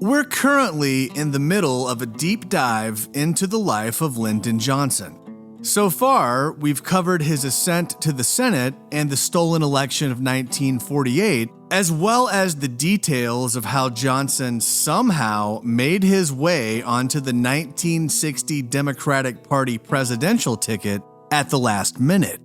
We're currently in the middle of a deep dive into the life of Lyndon Johnson. So far, we've covered his ascent to the Senate and the stolen election of 1948, as well as the details of how Johnson somehow made his way onto the 1960 Democratic Party presidential ticket at the last minute.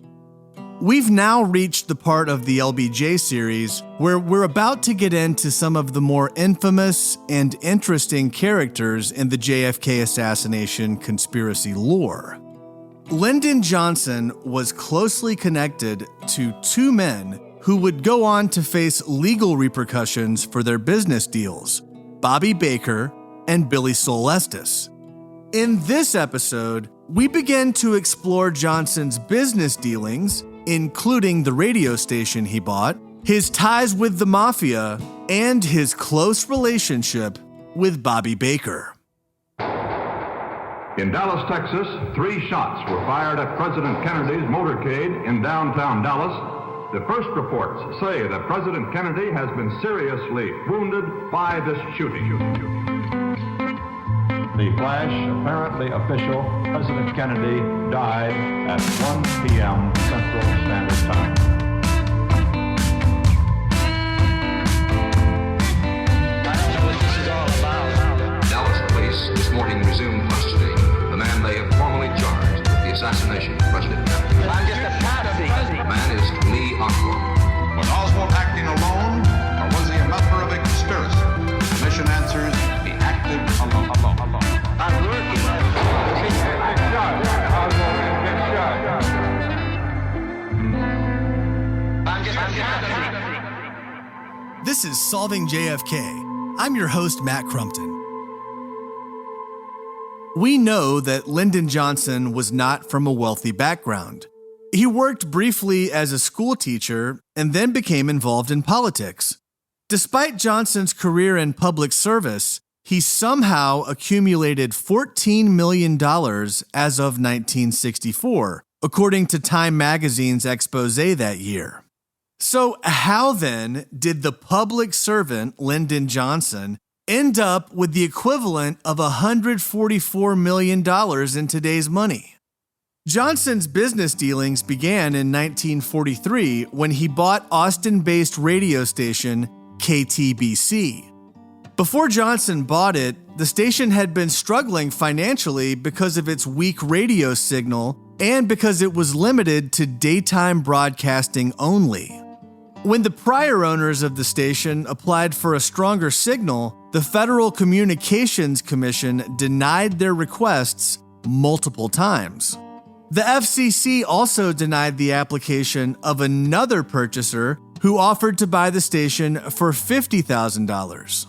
We've now reached the part of the LBJ series where we're about to get into some of the more infamous and interesting characters in the JFK assassination conspiracy lore. Lyndon Johnson was closely connected to two men who would go on to face legal repercussions for their business deals, Bobby Baker and Billy Sol Estes. In this episode, we begin to explore Johnson's business dealings, including the radio station he bought, his ties with the Mafia, and his close relationship with Bobby Baker. In Dallas, Texas, 3 shots were fired at President Kennedy's motorcade in downtown Dallas. The first reports say that President Kennedy has been seriously wounded by this shooting. The flash, apparently official, President Kennedy died at 1 p.m. Central Standard Time. I don't know what this is all about. Dallas police this morning resumed custody of the man they have formally charged with the assassination of President Kennedy. I'm just a patsy. The man is Lee Oswald. Was Oswald acting alone, or was he a member of a conspiracy? The mission answers, he acted alone. I'm working. I'm just a patsy. This is Solving JFK. I'm your host, Matt Crumpton. We know that Lyndon Johnson was not from a wealthy background. He worked briefly as a school teacher and then became involved in politics. Despite Johnson's career in public service, he somehow accumulated $14 million as of 1964, according to Time magazine's expose that year. So how then did the public servant Lyndon Johnson end up with the equivalent of $144 million in today's money? Johnson's business dealings began in 1943 when he bought Austin-based radio station KTBC. Before Johnson bought it, the station had been struggling financially because of its weak radio signal and because it was limited to daytime broadcasting only. When the prior owners of the station applied for a stronger signal, the Federal Communications Commission denied their requests multiple times. The FCC also denied the application of another purchaser who offered to buy the station for $50,000.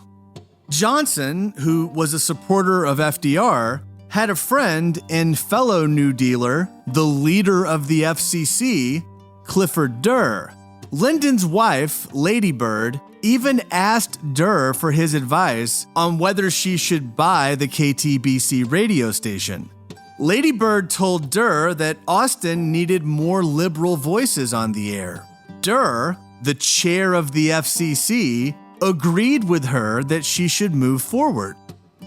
Johnson, who was a supporter of FDR, had a friend and fellow New Dealer, the leader of the FCC, Clifford Durr. Lyndon's wife, Lady Bird, even asked Durr for his advice on whether she should buy the KTBC radio station. Lady Bird told Durr that Austin needed more liberal voices on the air. Durr, the chair of the FCC, agreed with her that she should move forward.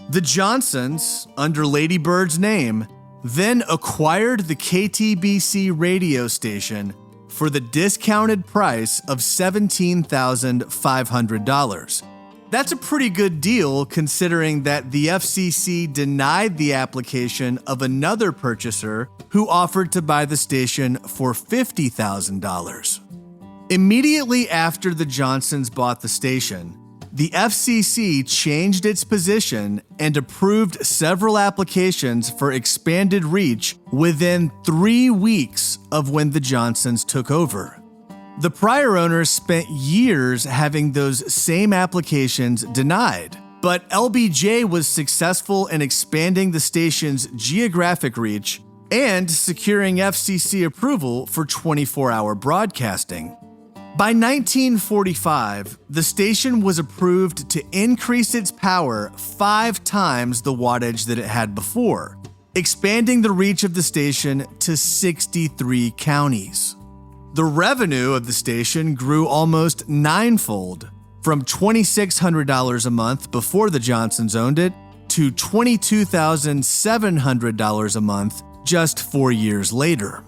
The Johnsons, under Lady Bird's name, then acquired the KTBC radio station for the discounted price of $17,500. That's a pretty good deal considering that the FCC denied the application of another purchaser who offered to buy the station for $50,000. Immediately after the Johnsons bought the station, the FCC changed its position and approved several applications for expanded reach within 3 weeks of when the Johnsons took over. The prior owners spent years having those same applications denied, but LBJ was successful in expanding the station's geographic reach and securing FCC approval for 24-hour broadcasting. By 1945, the station was approved to increase its power 5 times the wattage that it had before, expanding the reach of the station to 63 counties. The revenue of the station grew almost 9-fold. from $2,600 a month before the Johnsons owned it to $22,700 a month just 4 years later.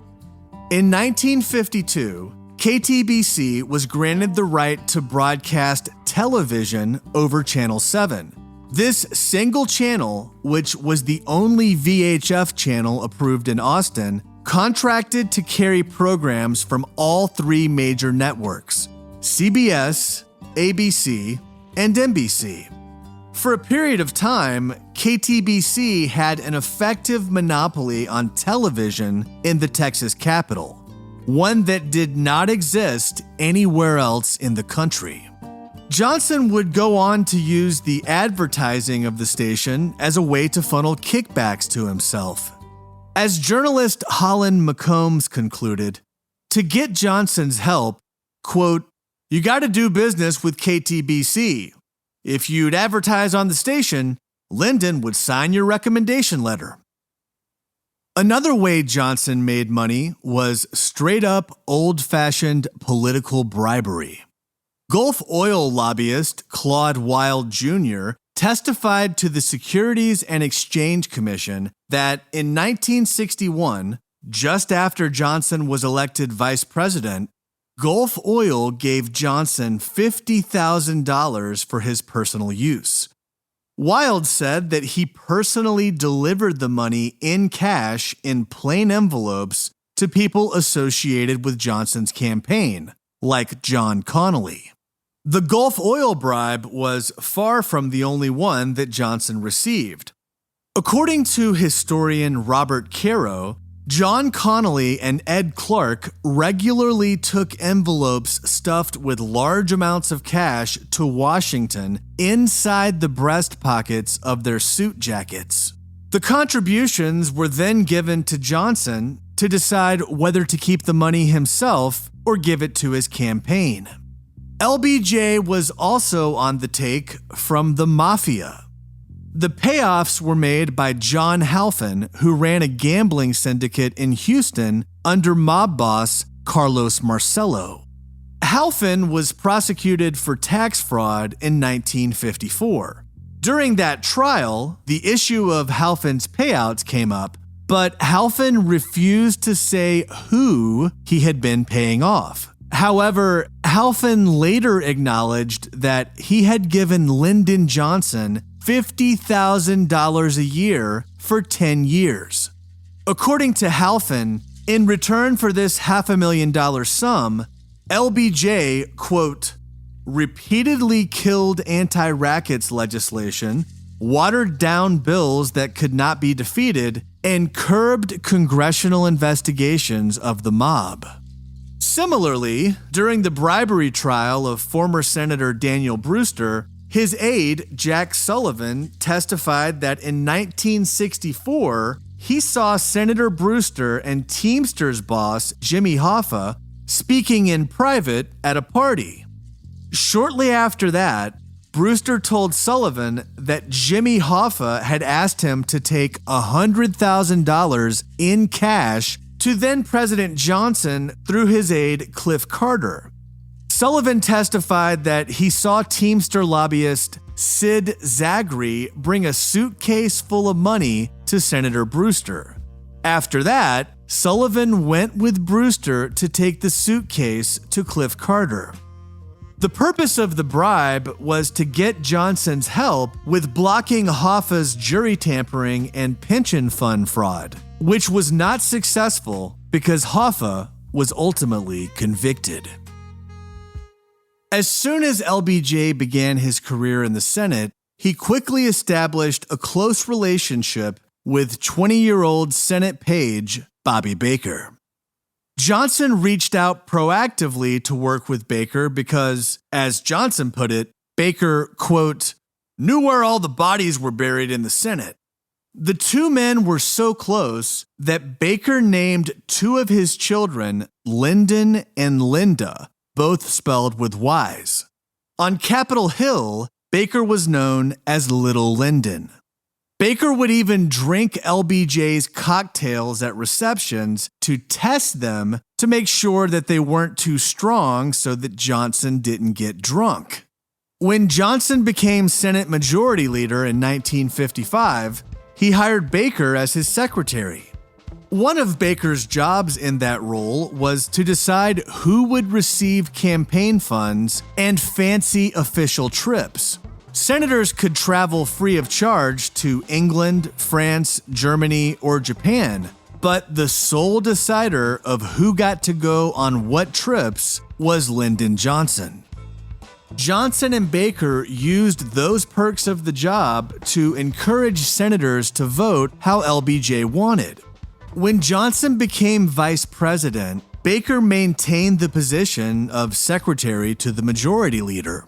In 1952, KTBC was granted the right to broadcast television over Channel 7. This single channel, which was the only VHF channel approved in Austin, contracted to carry programs from all three major networks: CBS, ABC, and NBC. For a period of time, KTBC had an effective monopoly on television in the Texas capital, one that did not exist anywhere else in the country. Johnson would go on to use the advertising of the station as a way to funnel kickbacks to himself. As journalist Holland McCombs concluded, to get Johnson's help, quote, "You got to do business with KTBC. If you'd advertise on the station, Lyndon would sign your recommendation letter." Another way Johnson made money was straight-up, old-fashioned political bribery. Gulf oil lobbyist Claude Wild Jr. testified to the Securities and Exchange Commission that in 1961, just after Johnson was elected vice president, Gulf Oil gave Johnson $50,000 for his personal use. Wild said that he personally delivered the money in cash in plain envelopes to people associated with Johnson's campaign, like John Connally. The Gulf Oil bribe was far from the only one that Johnson received. According to historian Robert Caro, John Connally and Ed Clark regularly took envelopes stuffed with large amounts of cash to Washington inside the breast pockets of their suit jackets. The contributions were then given to Johnson to decide whether to keep the money himself or give it to his campaign. LBJ was also on the take from the Mafia. The Payoffs were made by John Halfen, who ran a gambling syndicate in Houston under mob boss Carlos Marcello. Halfen was prosecuted for tax fraud in 1954. During that trial, the issue of Halfen's payouts came up, but Halfen refused to say who he had been paying off. However, Halfen later acknowledged that he had given Lyndon Johnson $50,000 a year for 10 years. According to Halfen, in return for this $500,000 sum, LBJ, quote, repeatedly killed anti-rackets legislation, watered down bills that could not be defeated, and curbed congressional investigations of the mob. Similarly, during the bribery trial of former Senator Daniel Brewster, his aide, Jack Sullivan, testified that in 1964, he saw Senator Brewster and Teamsters boss Jimmy Hoffa speaking in private at a party. Shortly after that, Brewster told Sullivan that Jimmy Hoffa had asked him to take $100,000 in cash to then-President Johnson through his aide Cliff Carter. Sullivan testified that he saw Teamster lobbyist Sid Zagri bring a suitcase full of money to Senator Brewster. After that, Sullivan went with Brewster to take the suitcase to Cliff Carter. The purpose of the bribe was to get Johnson's help with blocking Hoffa's jury tampering and pension fund fraud, which was not successful because Hoffa was ultimately convicted. As soon as LBJ began his career in the Senate, he quickly established a close relationship with 20-year-old Senate page Bobby Baker. Johnson reached out proactively to work with Baker because, as Johnson put it, Baker, quote, knew where all the bodies were buried in the Senate. The two men were so close that Baker named two of his children Lyndon and Linda, both spelled with Y's. On Capitol Hill, Baker was known as Little Lyndon. Baker would even drink LBJ's cocktails at receptions to test them to make sure that they weren't too strong so that Johnson didn't get drunk. When Johnson became Senate Majority Leader in 1955, he hired Baker as his secretary. One of Baker's jobs in that role was to decide who would receive campaign funds and fancy official trips. Senators could travel free of charge to England, France, Germany, or Japan, but the sole decider of who got to go on what trips was Lyndon Johnson. Johnson and Baker used those perks of the job to encourage senators to vote how LBJ wanted. When Johnson became vice president, Baker maintained the position of secretary to the majority leader.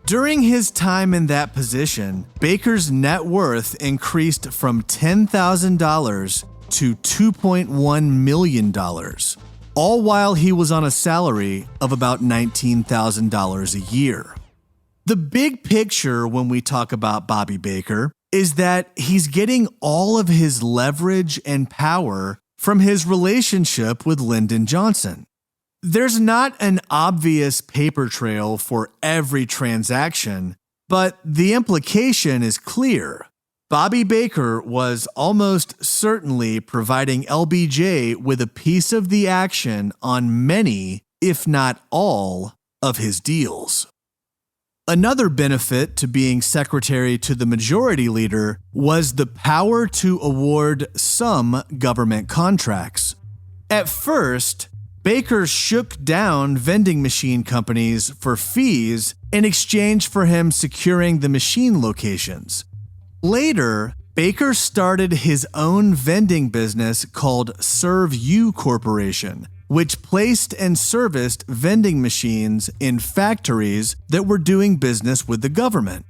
During his time in that position, Baker's net worth increased from $10,000 to $2.1 million, all while he was on a salary of about $19,000 a year. The big picture when we talk about Bobby Baker is that he's getting all of his leverage and power from his relationship with Lyndon Johnson. There's not an obvious paper trail for every transaction, but the implication is clear. Bobby Baker was almost certainly providing LBJ with a piece of the action on many, if not all, of his deals. Another benefit to being secretary to the majority leader was the power to award some government contracts. At first, Baker shook down vending machine companies for fees in exchange for him securing the machine locations. Later, Baker started his own vending business called Serv-U Corporation, which placed and serviced vending machines in factories that were doing business with the government.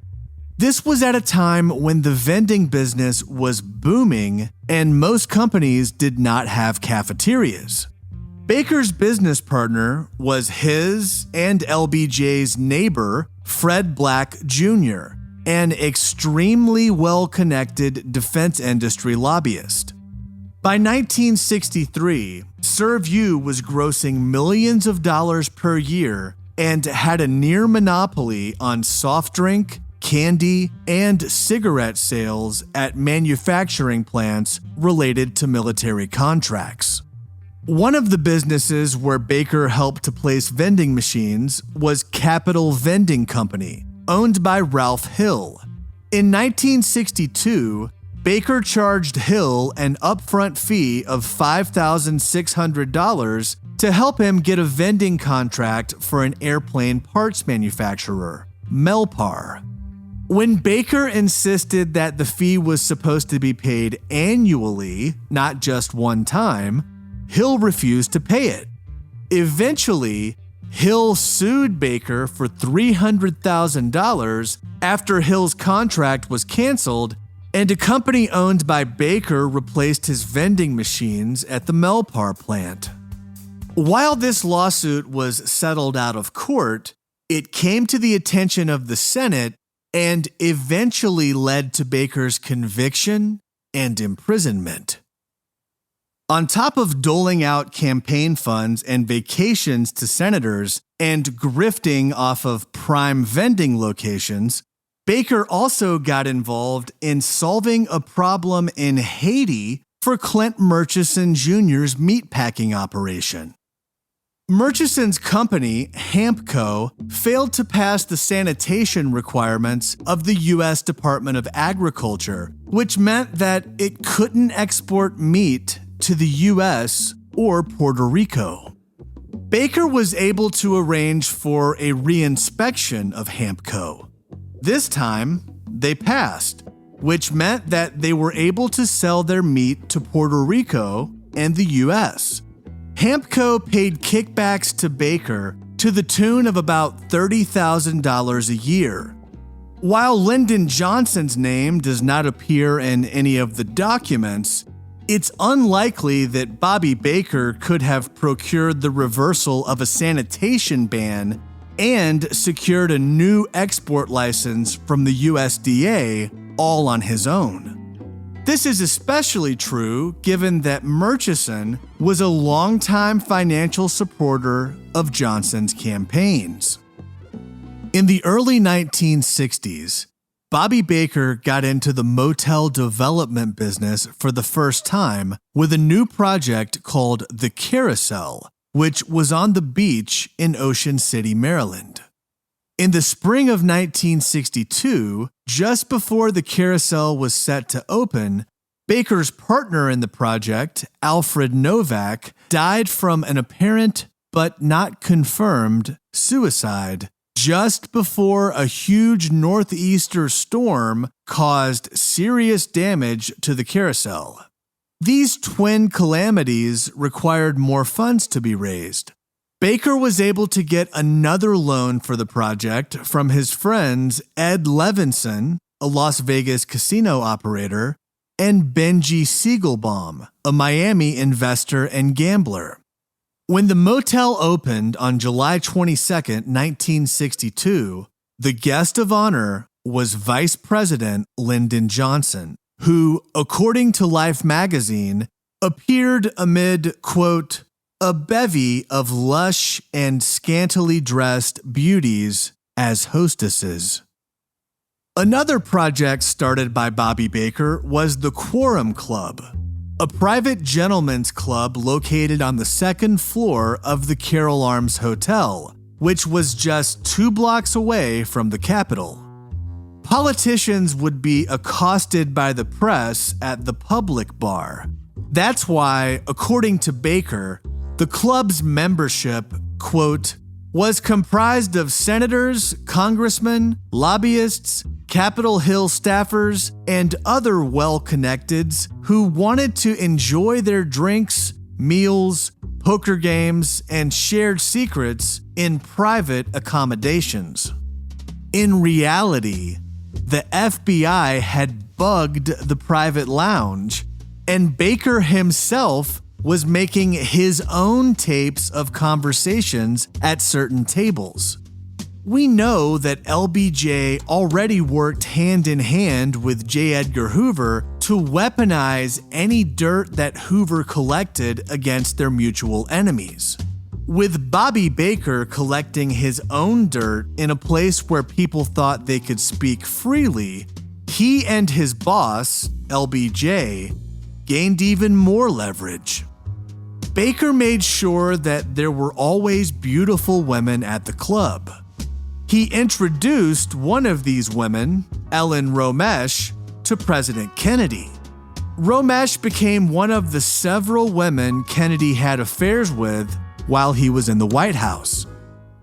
This was at a time when the vending business was booming and most companies did not have cafeterias. Baker's business partner was his and LBJ's neighbor, Fred Black Jr., an extremely well-connected defense industry lobbyist. By 1963, Serv-U was grossing millions of dollars per year and had a near monopoly on soft drink, candy, and cigarette sales at manufacturing plants related to military contracts. One of the businesses where Baker helped to place vending machines was Capital Vending Company, owned by Ralph Hill. In 1962, Baker charged Hill an upfront fee of $5,600 to help him get a vending contract for an airplane parts manufacturer, Melpar. When Baker insisted that the fee was supposed to be paid annually, not just one time, Hill refused to pay it. Eventually, Hill sued Baker for $300,000 after Hill's contract was canceled, and a company owned by Baker replaced his vending machines at the Melpar plant. While this lawsuit was settled out of court, it came to the attention of the Senate and eventually led to Baker's conviction and imprisonment. On top of doling out campaign funds and vacations to senators and grifting off of prime vending locations, Baker also got involved in solving a problem in Haiti for Clint Murchison Jr.'s meatpacking operation. Murchison's company, Hampco, failed to pass the sanitation requirements of the U.S. Department of Agriculture, which meant that it couldn't export meat to the U.S. or Puerto Rico. Baker was able to arrange for a reinspection of Hampco. This time, they passed, which meant that they were able to sell their meat to Puerto Rico and the U.S. Hampco paid kickbacks to Baker to the tune of about $30,000 a year. While Lyndon Johnson's name does not appear in any of the documents, it's unlikely that Bobby Baker could have procured the reversal of a sanitation ban and secured a new export license from the USDA all on his own. This is especially true given that Murchison was a longtime financial supporter of Johnson's campaigns. In the early 1960s, Bobby Baker got into the motel development business for the first time with a new project called the Carousel, which was on the beach in Ocean City, Maryland. In the spring of 1962, just before the Carousel was set to open, Baker's partner in the project, Alfred Novak, died from an apparent but not confirmed suicide just before a huge northeaster storm caused serious damage to the Carousel. These twin calamities required more funds to be raised. Baker was able to get another loan for the project from his friends Ed Levinson, a Las Vegas casino operator, and Benji Siegelbaum, a Miami investor and gambler. When the motel opened on July 22, 1962, the guest of honor was Vice President Lyndon Johnson, who, according to Life magazine, appeared amid, quote, a bevy of lush and scantily dressed beauties as hostesses. Another project started by Bobby Baker was the Quorum Club, a private gentlemen's club located on the second floor of the Carroll Arms Hotel, which was just 2 blocks away from the Capitol. Politicians would be accosted by the press at the public bar. That's why, according to Baker, the club's membership, quote, was comprised of senators, congressmen, lobbyists, Capitol Hill staffers, and other well-connecteds who wanted to enjoy their drinks, meals, poker games, and shared secrets in private accommodations. In reality, the FBI had bugged the private lounge, and Baker himself was making his own tapes of conversations at certain tables. We know that LBJ already worked hand in hand with J. Edgar Hoover to weaponize any dirt that Hoover collected against their mutual enemies. With Bobby Baker collecting his own dirt in a place where people thought they could speak freely, he and his boss, LBJ, gained even more leverage. Baker made sure that there were always beautiful women at the club. He introduced one of these women, Ellen Rometsch, to President Kennedy. Rometsch became one of the several women Kennedy had affairs with while he was in the White House.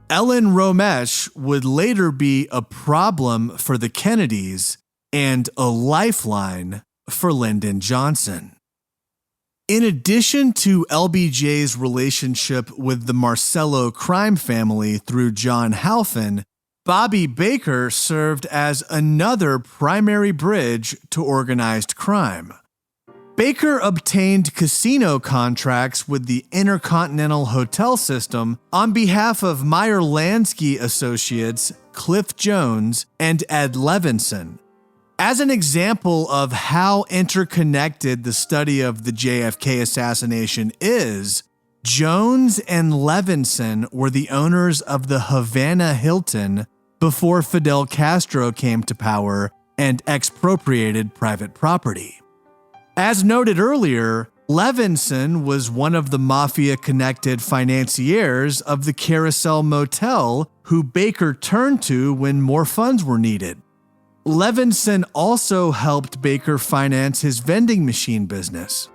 Ellen Rometsch would later be a problem for the Kennedys and a lifeline for Lyndon Johnson. In addition to LBJ's relationship with the Marcello crime family through John Halfen, Bobby Baker served as another primary bridge to organized crime. Baker obtained casino contracts with the Intercontinental Hotel System on behalf of Meyer Lansky associates Cliff Jones and Ed Levinson. As an example of how interconnected the study of the JFK assassination is, Jones and Levinson were the owners of the Havana Hilton before Fidel Castro came to power and expropriated private property. As noted earlier, Levinson was one of the Mafia-connected financiers of the Carousel Motel who Baker turned to when more funds were needed. Levinson also helped Baker finance his vending machine business.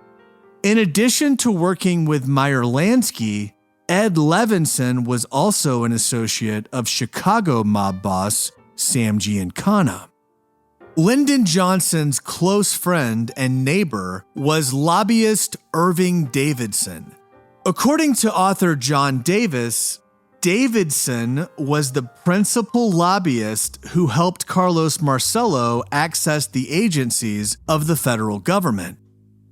In addition to working with Meyer Lansky, Ed Levinson was also an associate of Chicago mob boss Sam Giancana. Lyndon Johnson's close friend and neighbor was lobbyist Irving Davidson. According to author John Davis, Davidson was the principal lobbyist who helped Carlos Marcello access the agencies of the federal government.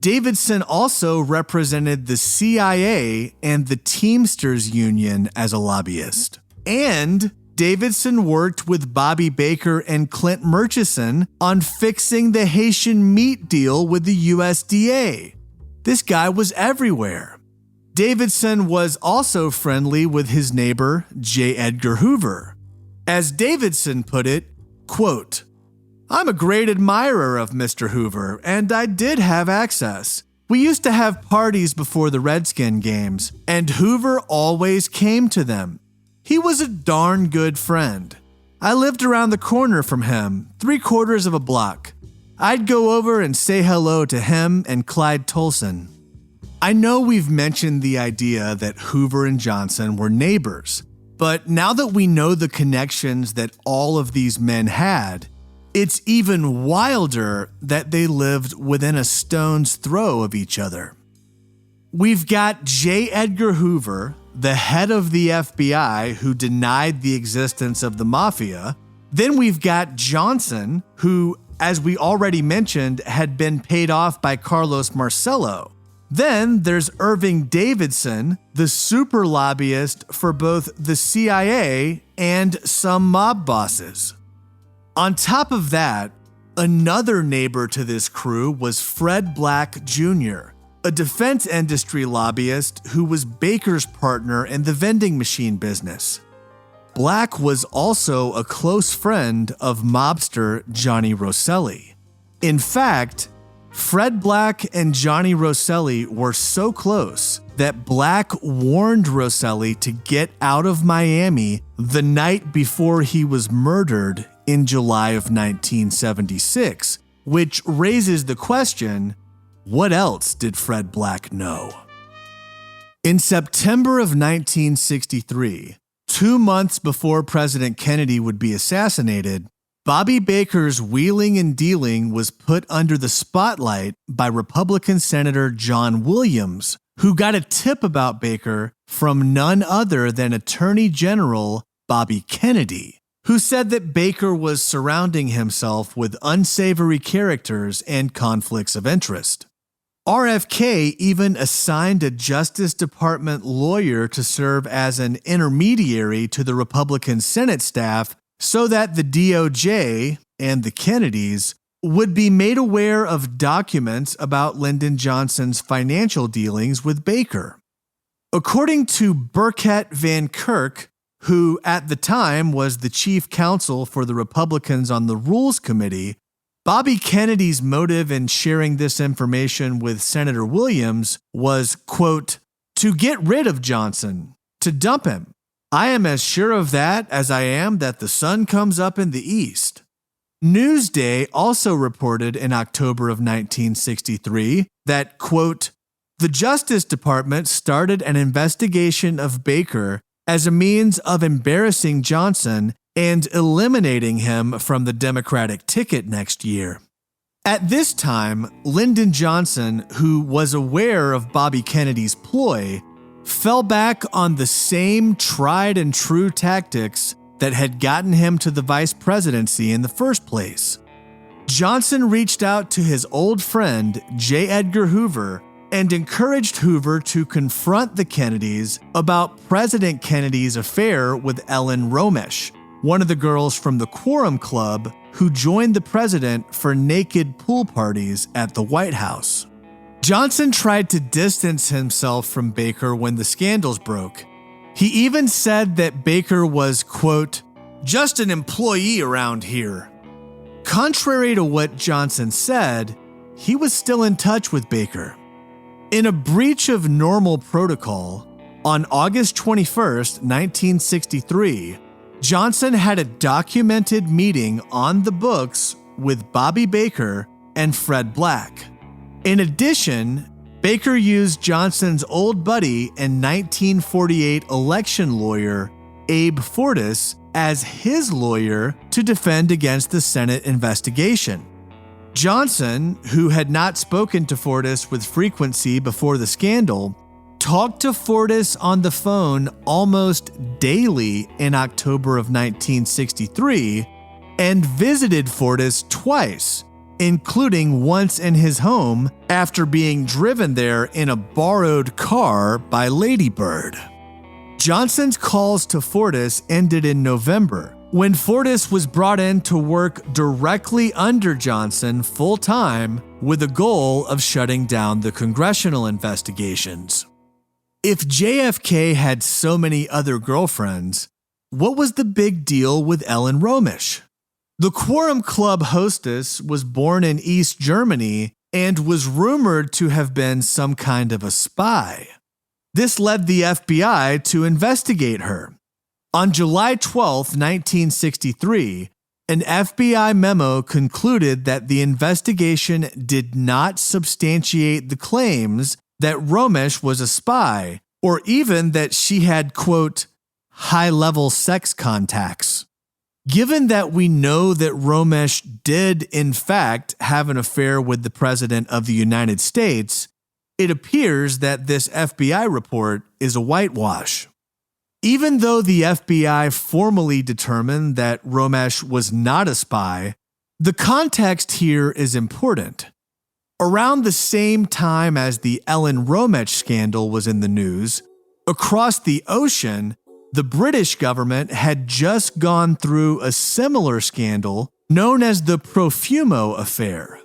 Davidson also represented the CIA and the Teamsters Union as a lobbyist. And Davidson worked with Bobby Baker and Clint Murchison on fixing the Haitian meat deal with the USDA. This guy was everywhere. Davidson was also friendly with his neighbor, J. Edgar Hoover. As Davidson put it, quote, "I'm a great admirer of Mr. Hoover, and I did have access. We used to have parties before the Redskin games, and Hoover always came to them. He was a darn good friend. I lived around the corner from him, 3/4 of a block. I'd go over and say hello to him and Clyde Tolson." I know we've mentioned the idea that Hoover and Johnson were neighbors, but now that we know the connections that all of these men had, it's even wilder that they lived within a stone's throw of each other. We've got J. Edgar Hoover, the head of the FBI, who denied the existence of the Mafia. Then we've got Johnson, who, as we already mentioned, had been paid off by Carlos Marcello. Then there's Irving Davidson, the super lobbyist for both the CIA and some mob bosses. On top of that, another neighbor to this crew was Fred Black Jr., a defense industry lobbyist who was Baker's partner in the vending machine business. Black was also a close friend of mobster Johnny Rosselli. In fact, Fred Black and Johnny Rosselli were so close that Black warned Rosselli to get out of Miami the night before he was murdered in July of 1976, which raises the question, what else did Fred Black know? In September of 1963, 2 months before President Kennedy would be assassinated, Bobby Baker's wheeling and dealing was put under the spotlight by Republican Senator John Williams, who got a tip about Baker from none other than Attorney General Bobby Kennedy, who said that Baker was surrounding himself with unsavory characters and conflicts of interest. RFK even assigned a Justice Department lawyer to serve as an intermediary to the Republican Senate staff so that the DOJ and the Kennedys would be made aware of documents about Lyndon Johnson's financial dealings with Baker. According to Burkett Van Kirk, who at the time was the chief counsel for the Republicans on the Rules Committee, Bobby Kennedy's motive in sharing this information with Senator Williams was, quote, "to get rid of Johnson, to dump him. I am as sure of that as I am that the sun comes up in the east." Newsday also reported in October of 1963 that, quote, "the Justice Department started an investigation of Baker as a means of embarrassing Johnson and eliminating him from the Democratic ticket next year." At this time, Lyndon Johnson, who was aware of Bobby Kennedy's ploy, fell back on the same tried and true tactics that had gotten him to the vice presidency in the first place. Johnson reached out to his old friend, J. Edgar Hoover, and encouraged Hoover to confront the Kennedys about President Kennedy's affair with Ellen Rometsch, one of the girls from the Quorum Club who joined the president for naked pool parties at the White House. Johnson tried to distance himself from Baker when the scandals broke. He even said that Baker was, quote, "just an employee around here." Contrary to what Johnson said, he was still in touch with Baker. In a breach of normal protocol, on August 21st, 1963, Johnson had a documented meeting on the books with Bobby Baker and Fred Black. In addition, Baker used Johnson's old buddy and 1948 election lawyer, Abe Fortas, as his lawyer to defend against the Senate investigation. Johnson, who had not spoken to Fortas with frequency before the scandal, talked to Fortas on the phone almost daily in October of 1963 and visited Fortas twice, including once in his home after being driven there in a borrowed car by Lady Bird. Johnson's calls to Fortas ended in November, when Fortas was brought in to work directly under Johnson full-time with the goal of shutting down the congressional investigations. If JFK had so many other girlfriends, what was the big deal with Ellen Rometsch? The Quorum Club hostess was born in East Germany and was rumored to have been some kind of a spy. This led the FBI to investigate her. On July 12, 1963, an FBI memo concluded that the investigation did not substantiate the claims that Rometsch was a spy, or even that she had, quote, high-level sex contacts. Given that we know that Rometsch did, in fact, have an affair with the President of the United States, it appears that this FBI report is a whitewash. Even though the FBI formally determined that Rometsch was not a spy, the context here is important. Around the same time as the Ellen Rometsch scandal was in the news, across the ocean, the British government had just gone through a similar scandal known as the Profumo affair.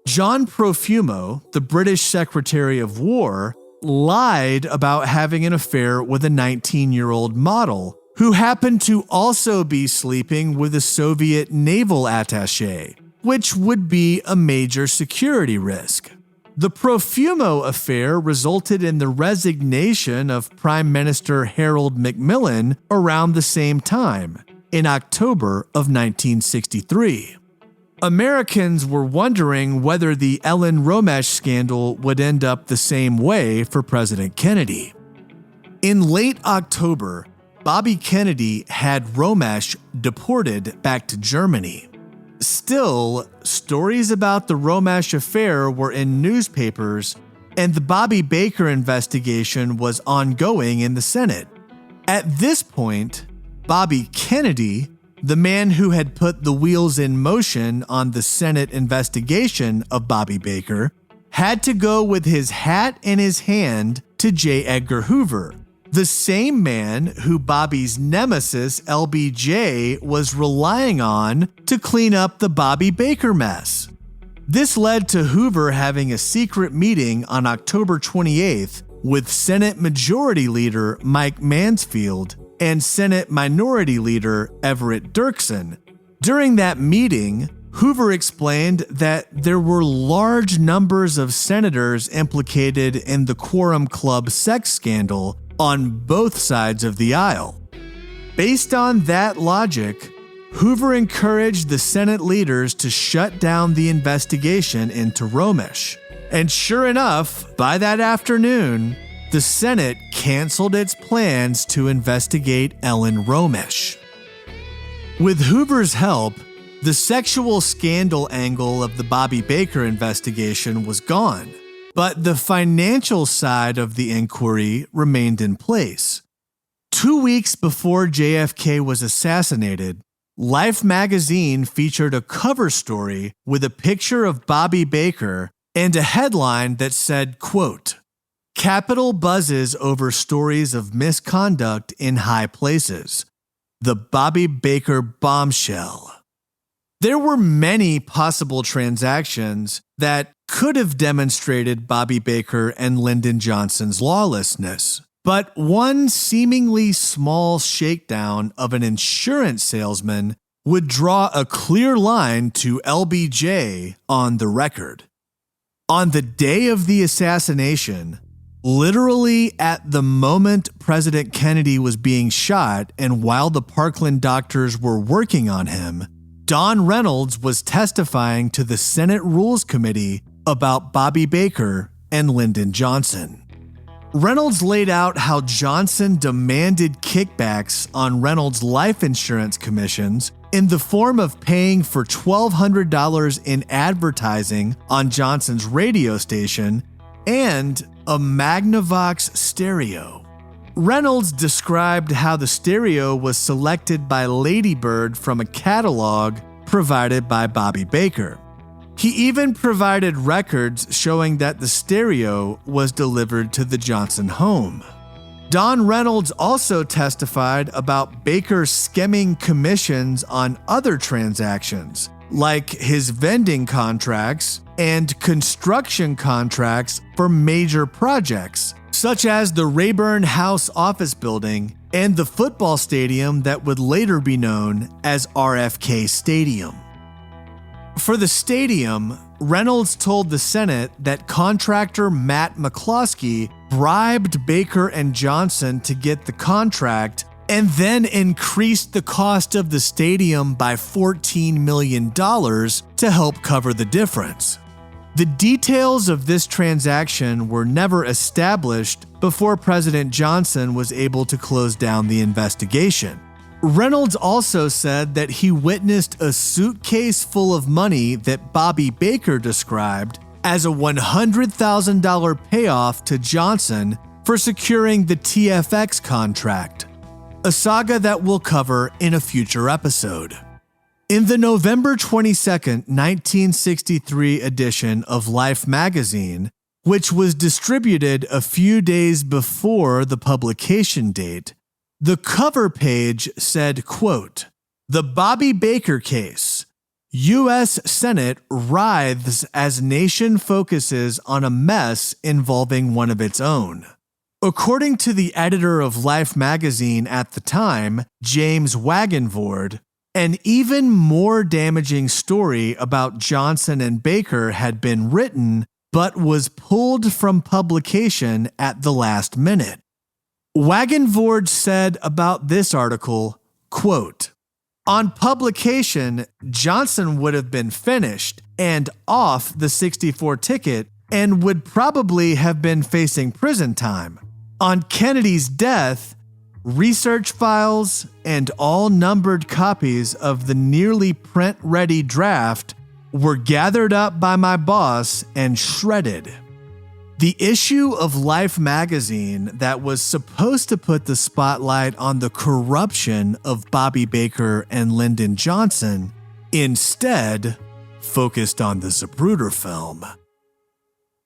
John Profumo, the British Secretary of War, lied about having an affair with a 19-year-old model who happened to also be sleeping with a Soviet naval attaché, which would be a major security risk. The Profumo affair resulted in the resignation of Prime Minister Harold Macmillan around the same time, in October of 1963. Americans were wondering whether the Ellen Rometsch scandal would end up the same way for President Kennedy. In late October, Bobby Kennedy had Rometsch deported back to Germany. Still, stories about the Rometsch affair were in newspapers, and the Bobby Baker investigation was ongoing in the Senate. At this point, Bobby Kennedy, the man who had put the wheels in motion on the Senate investigation of Bobby Baker, had to go with his hat in his hand to J. Edgar Hoover, the same man who Bobby's nemesis LBJ was relying on to clean up the Bobby Baker mess. This led to Hoover having a secret meeting on October 28th with Senate Majority Leader Mike Mansfield and Senate Minority Leader Everett Dirksen. During that meeting, Hoover explained that there were large numbers of senators implicated in the Quorum Club sex scandal on both sides of the aisle. Based on that logic, Hoover encouraged the Senate leaders to shut down the investigation into Rometsch. And sure enough, by that afternoon, the Senate canceled its plans to investigate Ellen Rometsch. With Hoover's help, the sexual scandal angle of the Bobby Baker investigation was gone, but the financial side of the inquiry remained in place. 2 weeks before JFK was assassinated, Life magazine featured a cover story with a picture of Bobby Baker and a headline that said, quote, "Capital buzzes over stories of misconduct in high places. The Bobby Baker bombshell." There were many possible transactions that could have demonstrated Bobby Baker and Lyndon Johnson's lawlessness, but one seemingly small shakedown of an insurance salesman would draw a clear line to LBJ on the record. On the day of the assassination, literally at the moment President Kennedy was being shot and while the Parkland doctors were working on him, Don Reynolds was testifying to the Senate Rules Committee about Bobby Baker and Lyndon Johnson. Reynolds laid out how Johnson demanded kickbacks on Reynolds' life insurance commissions in the form of paying for $1,200 in advertising on Johnson's radio station and a Magnavox stereo. Reynolds described how the stereo was selected by Lady Bird from a catalog provided by Bobby Baker. He even provided records showing that the stereo was delivered to the Johnson home. Don Reynolds also testified about Baker skimming commissions on other transactions, like his vending contracts and construction contracts for major projects, such as the Rayburn House office building and the football stadium that would later be known as RFK Stadium. For the stadium, Reynolds told the Senate that contractor Matt McCloskey bribed Baker and Johnson to get the contract and then increased the cost of the stadium by $14 million to help cover the difference. The details of this transaction were never established before President Johnson was able to close down the investigation. Reynolds also said that he witnessed a suitcase full of money that Bobby Baker described as a $100,000 payoff to Johnson for securing the TFX contract, a saga that we'll cover in a future episode. In the November 22, 1963 edition of Life magazine, which was distributed a few days before the publication date, the cover page said, quote, "The Bobby Baker case. U.S. Senate writhes as nation focuses on a mess involving one of its own." According to the editor of Life magazine at the time, James Wagenvord, an even more damaging story about Johnson and Baker had been written, but was pulled from publication at the last minute. Wagenvord said about this article, quote, "On publication, Johnson would have been finished and off the 64 ticket and would probably have been facing prison time. On Kennedy's death, research files and all numbered copies of the nearly print-ready draft were gathered up by my boss and shredded." The issue of Life magazine that was supposed to put the spotlight on the corruption of Bobby Baker and Lyndon Johnson instead focused on the Zapruder film.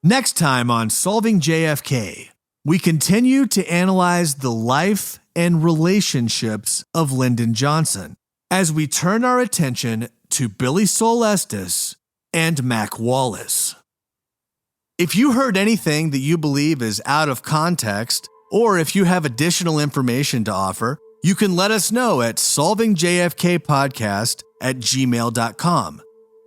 Next time on Solving JFK, we continue to analyze the life and relationships of Lyndon Johnson as we turn our attention to Billy Sol Estes and Mac Wallace. If you heard anything that you believe is out of context, or if you have additional information to offer, you can let us know at solvingjfkpodcast@gmail.com.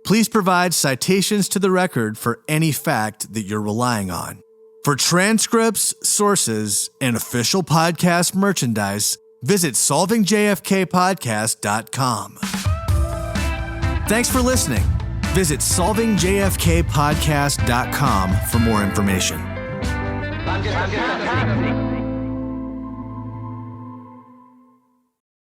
Please provide citations to the record for any fact that you're relying on. For transcripts, sources, and official podcast merchandise, visit solvingjfkpodcast.com. Thanks for listening. Visit solvingjfkpodcast.com for more information. I'm just